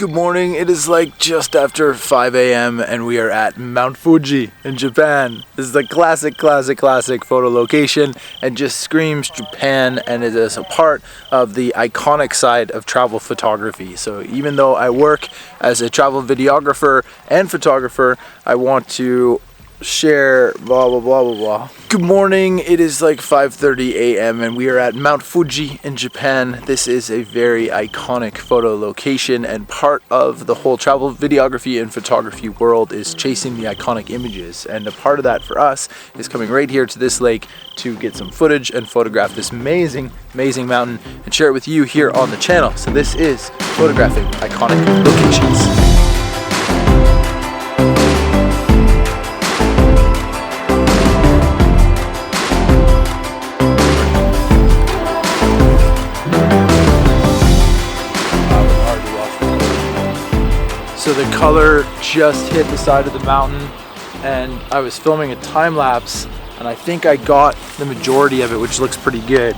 Good morning, it is like just after 5 a.m. and we are at Mount Fuji in Japan. This is a classic photo location and just screams Japan, and it is a part of the iconic side of travel photography. So even though I work as a travel videographer and photographer, I want to share blah blah blah blah blah. Good morning, it is like 5:30 a.m. and we are at Mount Fuji in Japan. This is a very iconic photo location, and part of the whole travel videography and photography world is chasing the iconic images, and a part of that for us is coming right here to this lake to get some footage and photograph this amazing mountain and share it with you here on the channel. So this is photographing iconic locations. So the color just hit the side of the mountain, and I was filming a time lapse, and I think I got the majority of it, which looks pretty good.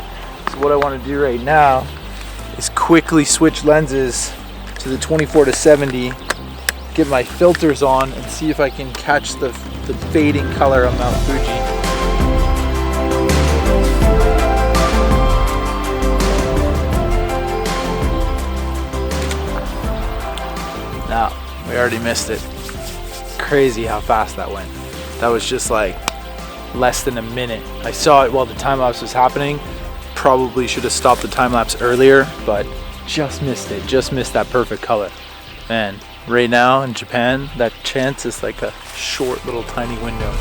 So what I want to do right now is quickly switch lenses to the 24-70, get my filters on, and see if I can catch the fading color on Mount Fuji. Now, we already missed it. Crazy how fast that went. That was just like less than a minute. I saw it while the time lapse was happening. Probably should have stopped the time lapse earlier, but just missed it. Just missed that perfect color. Man, right now in Japan, that chance is like a short little tiny window.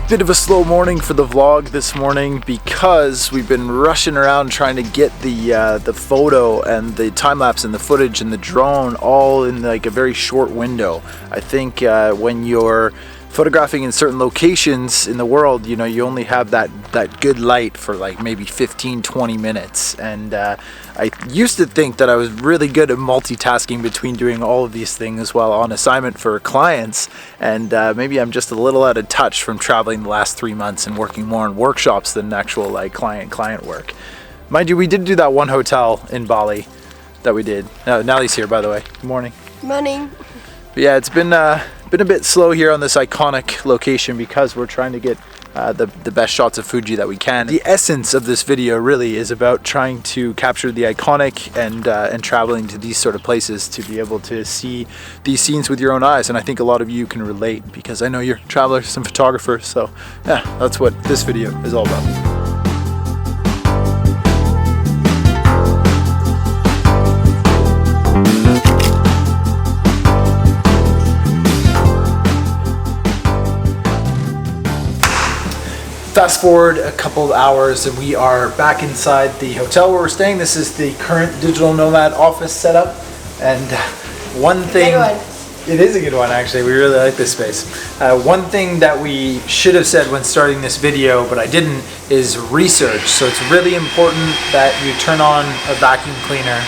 Bit of a slow morning for the vlog this morning because we've been rushing around trying to get the photo and the time lapse and the footage and the drone all in like a very short window. I think when you're photographing in certain locations in the world, you know, you only have that good light for like maybe 15-20 minutes, and I used to think that I was really good at multitasking between doing all of these things while on assignment for clients, and maybe I'm just a little out of touch from traveling the last 3 months and working more in workshops than actual like client work. Mind you, we did do that one hotel in Bali that we did. Nellie's here, by the way. Good morning. Morning. But yeah, it's been a bit slow here on this iconic location because we're trying to get the best shots of Fuji that we can. The essence of this video really is about trying to capture the iconic and traveling to these sort of places to be able to see these scenes with your own eyes. And I think a lot of you can relate because I know you're travelers and photographers. So yeah, that's what this video is all about. Fast forward a couple of hours and we are back inside the hotel where we're staying. This is the current digital nomad office setup, and one thing, it is a good one actually, we really like this space. One thing that we should have said when starting this video, but I didn't, is research. So it's really important that you turn on a vacuum cleaner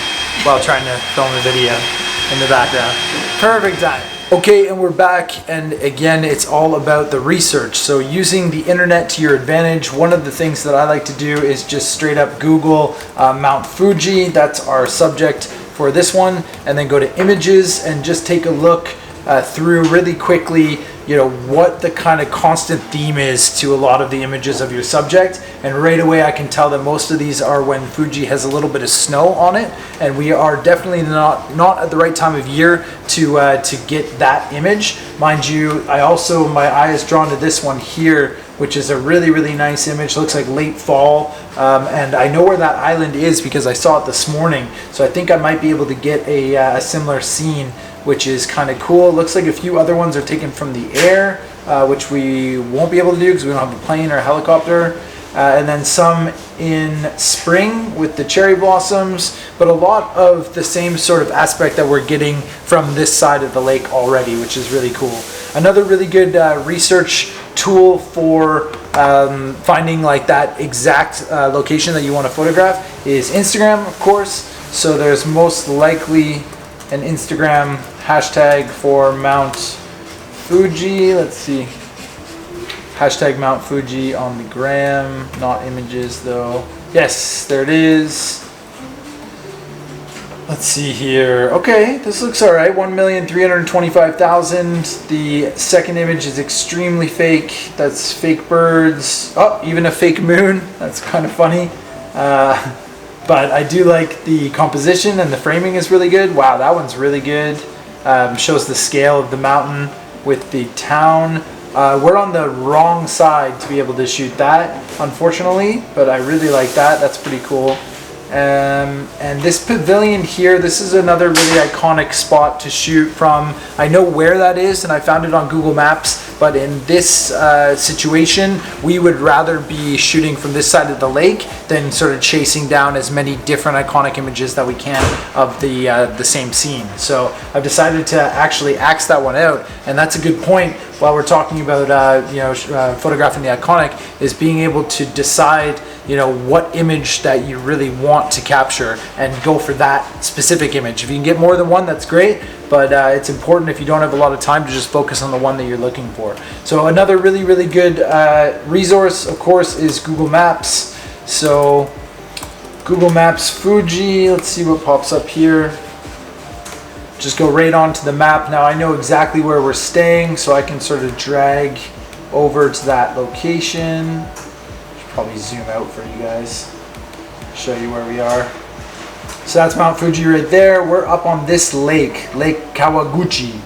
while trying to film a video in the background. Perfect time. Okay, and we're back, and again, it's all about the research. So using the internet to your advantage, one of the things that I like to do is just straight up Google Mount Fuji. That's our subject for this one, and then go to images and just take a look through really quickly, you know, what the kind of constant theme is to a lot of the images of your subject. And right away I can tell that most of these are when Fuji has a little bit of snow on it, and we are definitely not at the right time of year to get that image. Mind you, my eye is drawn to this one here, which is a really nice image. Looks like late fall, and I know where that island is because I saw it this morning, so I think I might be able to get a similar scene, which is kind of cool. Looks like a few other ones are taken from the air, which we won't be able to do because we don't have a plane or a helicopter. and then some in spring with the cherry blossoms, but a lot of the same sort of aspect that we're getting from this side of the lake already, which is really cool. Another really good research tool for finding like that exact location that you want to photograph is Instagram, of course. So there's most likely an Instagram hashtag for Mount Fuji. Let's see. Hashtag Mount Fuji on the gram, not images though. Yes, there it is. Let's see here. Okay, this looks all right. 1,325,000. The second image is extremely fake. That's fake birds. Oh, even a fake moon. That's kind of funny. But I do like the composition, and the framing is really good. Wow, that one's really good. Shows the scale of the mountain with the town. We're on the wrong side to be able to shoot that, unfortunately, but I really like that. That's pretty cool. And this pavilion here, this is another really iconic spot to shoot from. I know where that is, and I found it on Google Maps, but in this situation, we would rather be shooting from this side of the lake than sort of chasing down as many different iconic images that we can of the same scene. So I've decided to actually axe that one out, and that's a good point while we're talking about photographing the iconic, is being able to decide what image that you really want to capture and go for that specific image. If you can get more than one, that's great, but it's important if you don't have a lot of time to just focus on the one that you're looking for. So another really, really good resource, of course, is Google Maps. So Google Maps Fuji, let's see what pops up here. Just go right onto the map. Now I know exactly where we're staying, so I can sort of drag over to that location. Probably zoom out for you guys, show you where we are. So that's Mount Fuji right there. We're up on this lake, Lake Kawaguchi.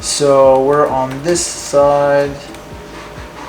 So we're on this side,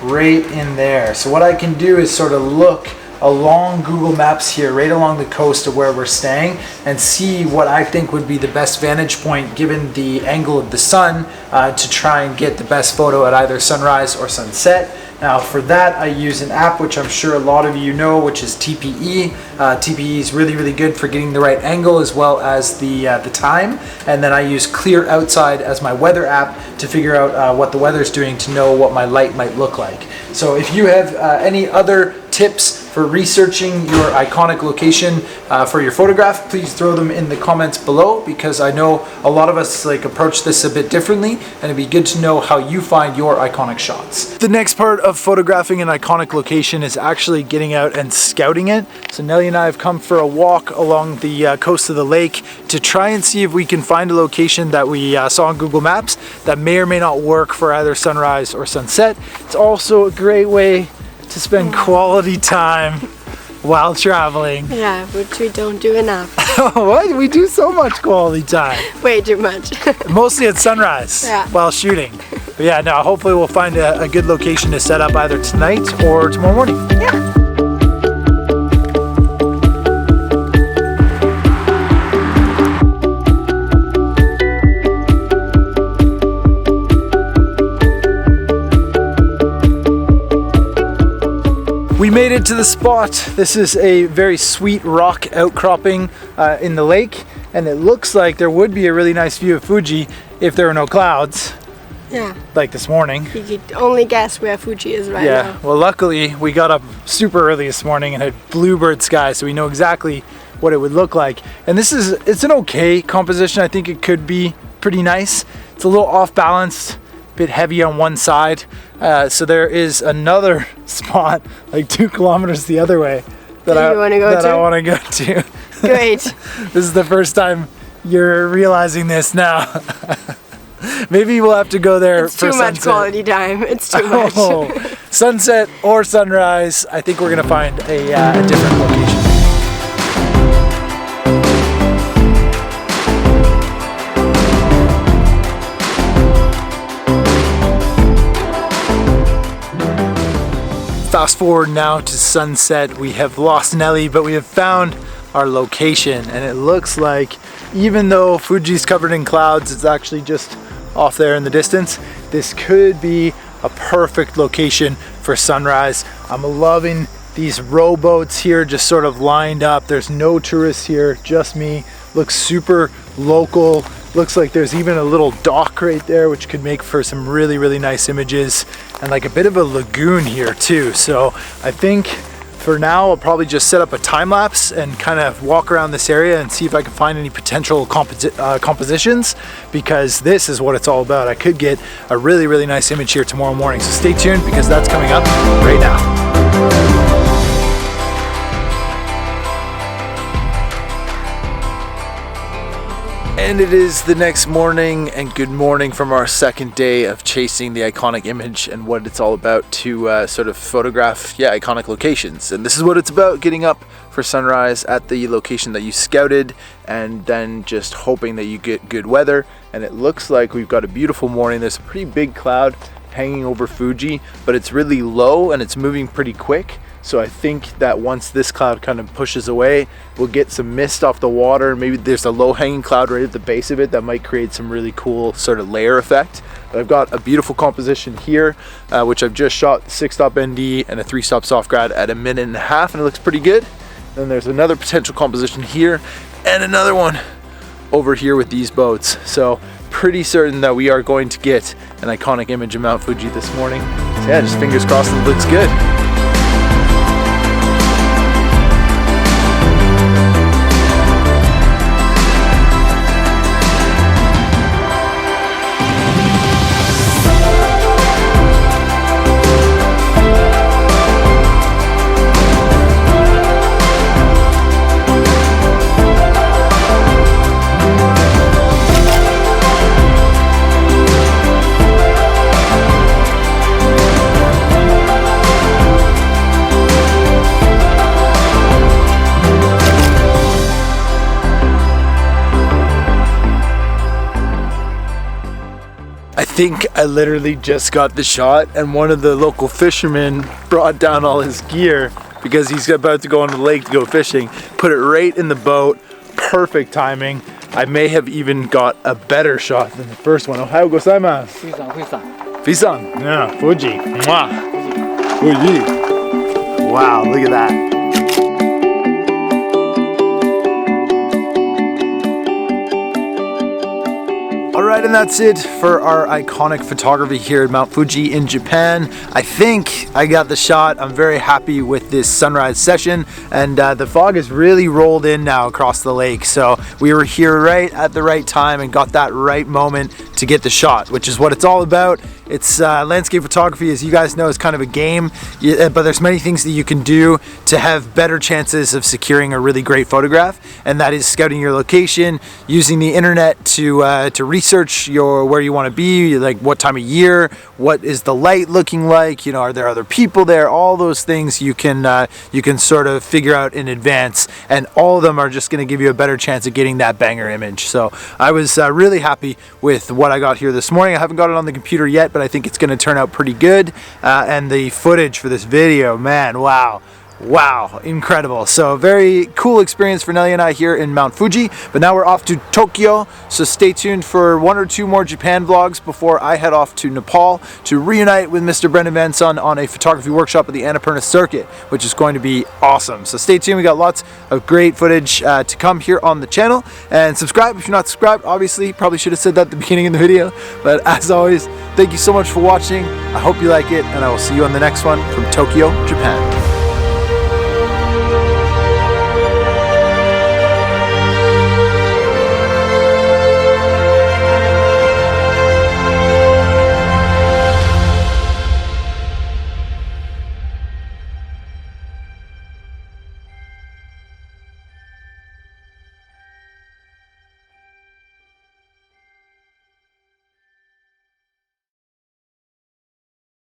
right in there. So what I can do is sort of look along Google Maps here, right along the coast of where we're staying, and see what I think would be the best vantage point given the angle of the sun to try and get the best photo at either sunrise or sunset. Now for that, I use an app which I'm sure a lot of you know, which is TPE. TPE is really, really good for getting the right angle as well as the time. And then I use Clear Outside as my weather app to figure out what the weather's doing to know what my light might look like. So if you have any other tips for researching your iconic location for your photograph, please throw them in the comments below, because I know a lot of us approach this a bit differently, and it'd be good to know how you find your iconic shots. The next part of photographing an iconic location is actually getting out and scouting it. So Nelly and I have come for a walk along the coast of the lake to try and see if we can find a location that we saw on Google Maps that may or may not work for either sunrise or sunset. It's also a great way to spend quality time while traveling. Yeah, which we don't do enough. What? We do so much quality time. Way too much. Mostly at sunrise while shooting. But yeah, no, hopefully we'll find a good location to set up either tonight or tomorrow morning. Yeah. We made it to the spot. This is a very sweet rock outcropping in the lake, and it looks like there would be a really nice view of Fuji if there were no clouds. Yeah. Like this morning. You could only guess where Fuji is right now. Yeah, well luckily we got up super early this morning and had bluebird sky, so we know exactly what it would look like. And it's an okay composition. I think it could be pretty nice. It's a little off balanced, bit heavy on one side, so there is another spot like 2 kilometers the other way that I want to go to. Great. This is the first time you're realizing this now. Maybe we'll have to go there it's for sunset. It's too much quality time. It's too much. Sunset or sunrise. I think we're gonna find a different location. Fast forward now to sunset. We have lost Nelly, but we have found our location, and it looks like even though Fuji's covered in clouds, it's actually just off there in the distance. This could be a perfect location for sunrise. I'm loving these rowboats here just sort of lined up. There's no tourists here, just me. Looks super local. Looks like there's even a little dock right there, which could make for some really, really nice images, and like a bit of a lagoon here too. So I think for now, I'll probably just set up a time lapse and kind of walk around this area and see if I can find any potential compositions, because this is what it's all about. I could get a really, really nice image here tomorrow morning. So stay tuned, because that's coming up right now. And it is the next morning, and good morning from our second day of chasing the iconic image and what it's all about to sort of photograph, iconic locations. And this is what it's about: getting up for sunrise at the location that you scouted, and then just hoping that you get good weather. And it looks like we've got a beautiful morning. There's a pretty big cloud hanging over Fuji, but it's really low and it's moving pretty quick. So I think that once this cloud kind of pushes away, we'll get some mist off the water. Maybe there's a low hanging cloud right at the base of it that might create some really cool sort of layer effect. But I've got a beautiful composition here, which I've just shot 6-stop ND and a 3-stop soft grad at 1.5 minutes, and it looks pretty good. Then there's another potential composition here and another one over here with these boats. So pretty certain that we are going to get an iconic image of Mount Fuji this morning. So yeah, just fingers crossed it looks good. I think I literally just got the shot, and one of the local fishermen brought down all his gear because he's about to go on the lake to go fishing. Put it right in the boat. Perfect timing. I may have even got a better shot than the first one. Ohayou gozaimasu. Fisan. Yeah, Fuji. Mwah. Fuji. Wow, look at that. Alright, and that's it for our iconic photography here at Mount Fuji in Japan. I think I got the shot. I'm very happy with this sunrise session, and the fog has really rolled in now across the lake. So we were here right at the right time and got that right moment to get the shot, which is what it's all about. It's landscape photography, as you guys know, is kind of a game, but there's many things that you can do to have better chances of securing a really great photograph, and that is scouting your location, using the internet to research where you want to be, like what time of year, what is the light looking like, you know, are there other people there? All those things you can sort of figure out in advance, and all of them are just going to give you a better chance of getting that banger image. So I was really happy with what I got here this morning. I haven't got it on the computer yet, but I think it's going to turn out pretty good. And the footage for this video, man, wow, incredible. So very cool experience for Nelly and I here in Mount Fuji. But now we're off to Tokyo, so stay tuned for 1 or 2 more Japan vlogs before I head off to Nepal to reunite with Mr. Brendan Van Son on a photography workshop at the Annapurna Circuit, which is going to be awesome. So stay tuned. We got lots of great footage to come here on the channel, and subscribe if you're not subscribed. Obviously, probably should have said that at the beginning of the video, but as always, thank you so much for watching. I hope you like it, and I will see you on the next one from Tokyo, Japan.